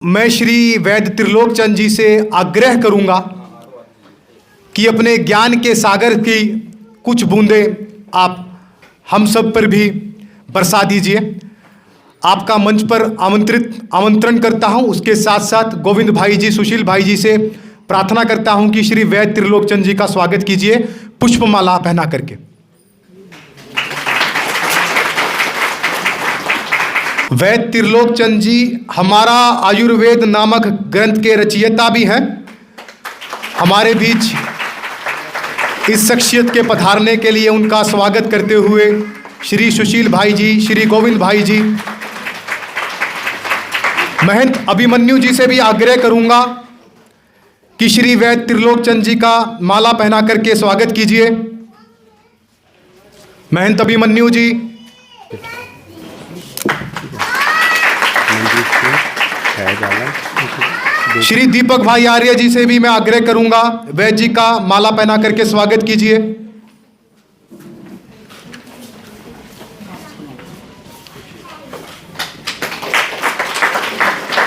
मैं श्री वैद्य त्रिलोक चंद जी से आग्रह करूंगा कि अपने ज्ञान के सागर की कुछ बूंदें आप हम सब पर भी बरसा दीजिए। आपका मंच पर आमंत्रण करता हूं। उसके साथ साथ गोविंद भाई जी, सुशील भाई जी से प्रार्थना करता हूं कि श्री वैद्य त्रिलोक चंद जी का स्वागत कीजिए पुष्पमाला पहना करके। वैद्य त्रिलोक चंद जी हमारा आयुर्वेद नामक ग्रंथ के रचयिता भी हैं। हमारे बीच इस शख्सियत के पधारने के लिए उनका स्वागत करते हुए श्री सुशील भाई जी, श्री गोविंद भाई जी, महंत अभिमन्यु जी से भी आग्रह करूंगा कि श्री वैद्य त्रिलोक चंद जी का माला पहना करके स्वागत कीजिए। महंत अभिमन्यु जी, श्री दीपक भाई आर्य जी से भी मैं आग्रह करूंगा वैद्य जी का माला पहना करके स्वागत कीजिए।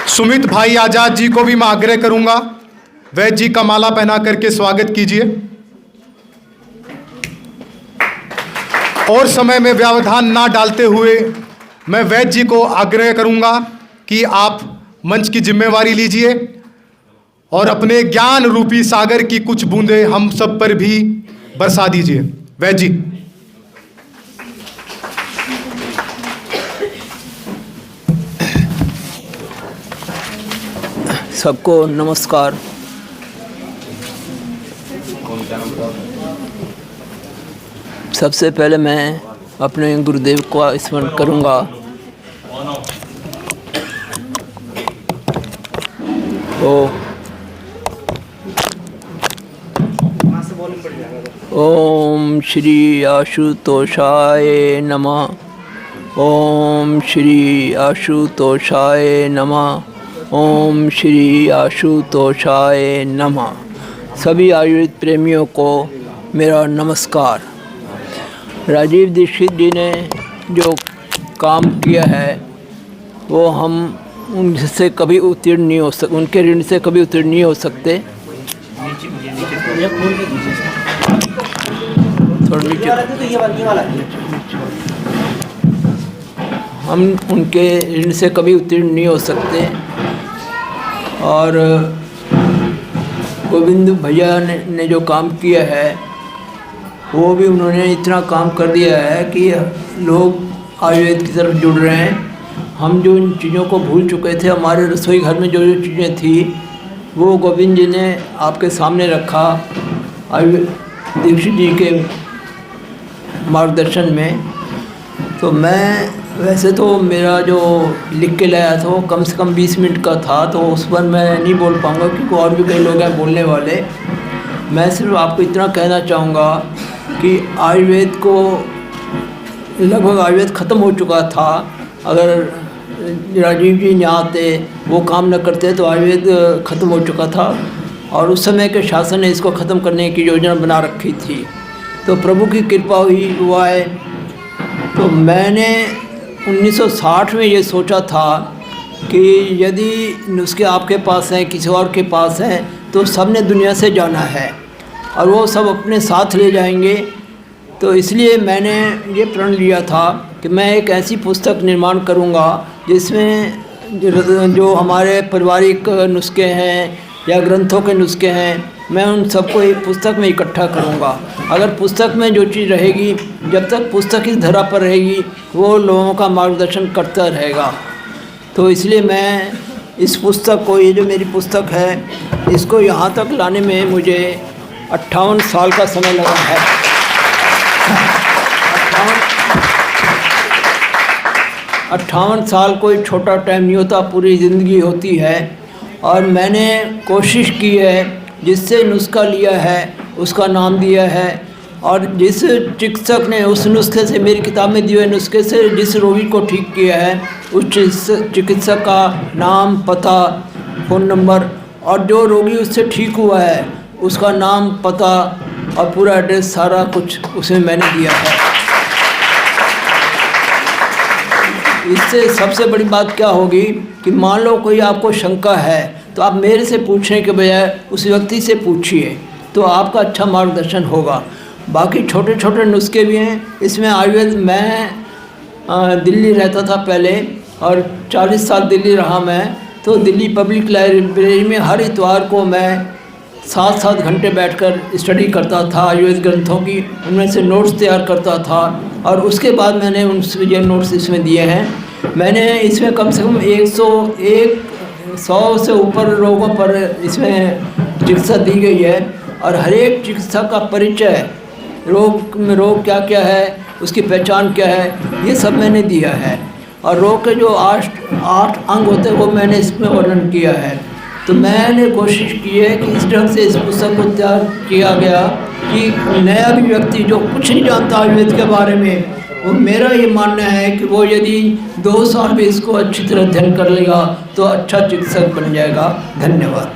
सुमित भाई आजाद जी को भी मैं आग्रह करूंगा वैद्य जी का माला पहना करके स्वागत कीजिए। और समय में व्यवधान ना डालते हुए मैं वैद्य जी को आग्रह करूंगा कि आप मंच की जिम्मेवारी लीजिए और अपने ज्ञान रूपी सागर की कुछ बूंदें हम सब पर भी बरसा दीजिए। वैद्य जी। सबको नमस्कार। सबसे पहले मैं अपने गुरुदेव को स्मरण करूंगा। ओम श्री आशुतोषाय नमः। ओम श्री आशुतोषाय नमः। ओम श्री आशुतोषाय नमः। सभी आयुर्वेद प्रेमियों को मेरा नमस्कार। राजीव दीक्षित जी ने जो काम किया है वो हम उनसे कभी उत्तीर्ण नहीं हो सकते, उनके ऋण से कभी उत्तीर्ण नहीं हो सकते। थोड़ा नीचे हम उनके ऋण से कभी उत्तीर्ण नहीं हो सकते। और गोविंद भैया ने जो काम किया है वो भी उन्होंने इतना काम कर दिया है कि लोग आयुर्वेद की तरफ जुड़ रहे हैं। हम जो इन चीज़ों को भूल चुके थे, हमारे रसोई घर में जो जो चीज़ें थी वो गोविंद जी ने आपके सामने रखा आयुर्वेद दीक्षित जी के मार्गदर्शन में। तो मैं वैसे तो मेरा जो लिख के लाया था वो कम से कम 20 मिनट का था, तो उस पर मैं नहीं बोल पाऊँगा क्योंकि और भी कई लोग हैं बोलने वाले। मैं सिर्फ आपको इतना कहना चाहूँगा कि आयुर्वेद को लगभग आयुर्वेद ख़त्म हो चुका था। अगर राजीव जी न आते, वो काम न करते तो आयुर्वेद ख़त्म हो चुका था और उस समय के शासन ने इसको ख़त्म करने की योजना बना रखी थी। तो प्रभु की कृपा हुआ है। तो मैंने 1960 में ये सोचा था कि यदि नुस्खे आपके पास हैं, किसी और के पास हैं, तो सब ने दुनिया से जाना है और वो सब अपने साथ ले जाएंगे। तो इसलिए मैंने ये प्रण लिया था कि मैं एक ऐसी पुस्तक निर्माण करूंगा जिसमें जो हमारे पारिवारिक नुस्खे हैं या ग्रंथों के नुस्खे हैं, मैं उन सबको एक पुस्तक में इकट्ठा करूंगा। अगर पुस्तक में जो चीज़ रहेगी, जब तक पुस्तक इस धरा पर रहेगी, वो लोगों का मार्गदर्शन करता रहेगा। तो इसलिए मैं इस पुस्तक को, ये जो मेरी पुस्तक है, इसको यहाँ तक लाने में मुझे 58 साल का समय लगा है। 58 साल कोई छोटा टाइम नहीं होता, पूरी ज़िंदगी होती है। और मैंने कोशिश की है, जिससे नुस्खा लिया है उसका नाम दिया है, और जिस चिकित्सक ने उस नुस्खे से, मेरी किताब में दिए हुए नुस्खे से जिस रोगी को ठीक किया है, उस चिकित्सक का नाम, पता, फ़ोन नंबर, और जो रोगी उससे ठीक हुआ है उसका नाम, पता और पूरा एड्रेस, सारा कुछ उसमें मैंने दिया है। इससे सबसे बड़ी बात क्या होगी कि मान लो कोई आपको शंका है तो आप मेरे से पूछने के बजाय उस व्यक्ति से पूछिए, तो आपका अच्छा मार्गदर्शन होगा। बाकी छोटे छोटे नुस्खे भी हैं इसमें। आयुर्वेद, मैं दिल्ली रहता था पहले और 40 साल दिल्ली रहा मैं, तो दिल्ली पब्लिक लाइब्रेरी में हर इतवार को मैं 7-7 घंटे बैठकर स्टडी करता था आयुर्वेद ग्रंथों की, उनमें से नोट्स तैयार करता था और उसके बाद मैंने उनसे ये नोट्स इसमें दिए हैं। मैंने इसमें कम से कम 100 से ऊपर रोगों पर इसमें चिकित्सा दी गई है और हर एक चिकित्सा का परिचय, रोग क्या क्या है, उसकी पहचान क्या है, ये सब मैंने दिया है। और रोग के जो 8 अंग होते हैं वो मैंने इसमें वर्णन किया है। तो मैंने कोशिश की है कि इस ढंग से इस पुस्तक को तैयार किया गया कि नया भी व्यक्ति जो कुछ नहीं जानता आयुर्वेद के बारे में, वो मेरा ये मानना है कि वो यदि 2 साल भी इसको अच्छी तरह अध्ययन कर लेगा तो अच्छा चिकित्सक बन जाएगा। धन्यवाद।